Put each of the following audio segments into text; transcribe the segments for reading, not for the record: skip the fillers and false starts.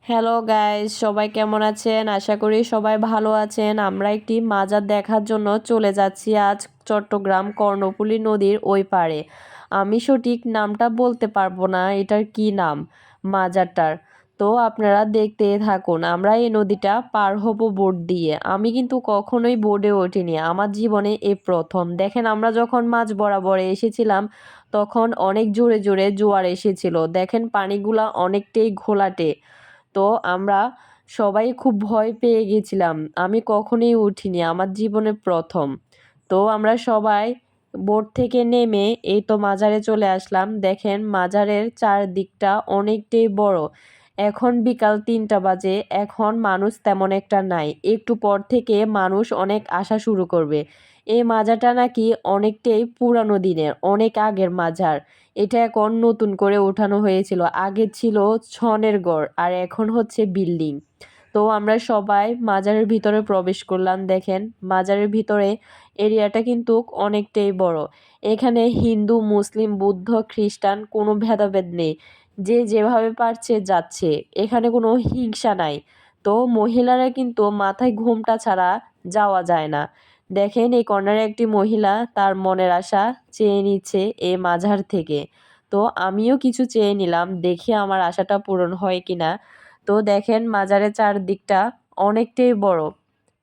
Hello guys, সবাই কেমন আছেন? আশা করি সবাই ভালো আছেন। আমরা একটি মাজার দেখার জন্য চলে যাচ্ছি আজ চট্টগ্রাম কর্ণফুলী নদীর ওই পাড়ে। আমি সঠিক নামটা বলতে পারবো না, এটার কি নাম মাজারটার। তো আপনারা দেখতে থাকুন। আমরা এই নদীটা পার হব বোট দিয়ে। আমি কিন্তু কখনোই বোটে ওঠিনি, আমার জীবনে এই প্রথম। দেখেন, আমরা যখন মাঝ বরাবরে এসেছিলাম তখন অনেক জোরে জোরে জোয়ার এসেছিল। দেখেন পানিগুলা অনেকটাই ঘোলাটে। তো আমরা সবাই খুব ভয় পেয়ে গেছিলাম। আমি কখনোই উঠিনি, আমার জীবনে প্রথম। তো আমরা সবাই বোট থেকে নেমে এই তো মাজারে চলে আসলাম। দেখেন মাজারের চারদিকটা অনেকটাই বড়। এখন বিকাল 3টা বাজে, এখন মানুষ তেমন একটা নাই। একটু পর থেকে মানুষ অনেক আসা শুরু করবে। এই মাজারটা নাকি অনেকটাই পুরানো দিনের, অনেক আগের মাজার। এটা এখন নতুন করে উঠানো হয়েছিল। আগে ছিল ছনের ঘর আর এখন হচ্ছে বিল্ডিং। তো আমরা সবাই মাজারের ভিতরে প্রবেশ করলাম। দেখেন মাজারের ভিতরে এরিয়াটা কিন্তু অনেকটাই বড়। এখানে হিন্দু, মুসলিম, বুদ্ধ, খ্রিস্টান কোনো ভেদাভেদ নেই। যে যেভাবে পারছে যাচ্ছে, এখানে কোনো হিংসা নাই। তো মহিলারা কিন্তু মাথায় ঘোমটা ছাড়া যাওয়া যায় না। দেখেন এই কর্নারে একটি মহিলা তার মনের আশা চেয়ে নিচ্ছে এই মাজার থেকে। তো আমিও কিছু চেয়ে নিলাম, দেখি আমার আশাটা পূরণ হয় কিনা। তো দেখেন মাজারের চারদিকটা অনেকটাই বড়।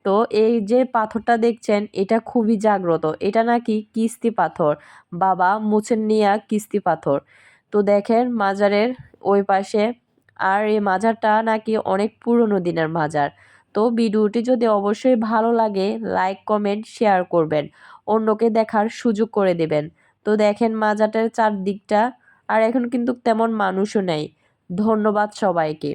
তো এই যে পাথরটা দেখছেন এটা খুবই জাগ্রত, এটা নাকি কিস্তি পাথর, বাবা মুছেননিয়া কিস্তি পাথর। তো দেখেন মাজারের ওই পাশে, আর এই মাজারটা নাকি অনেক পুরনো দিনের মাজার। তো ভিডিওটি যদি অবশ্যই ভালো লাগে লাইক কমেন্ট শেয়ার করবেন, অন্যকে দেখার সুযোগ করে দেবেন। তো দেখেন মাজারটার চারদিকটা, আর এখন কিন্তু তেমন মানুষও নেই। ধন্যবাদ সবাইকে।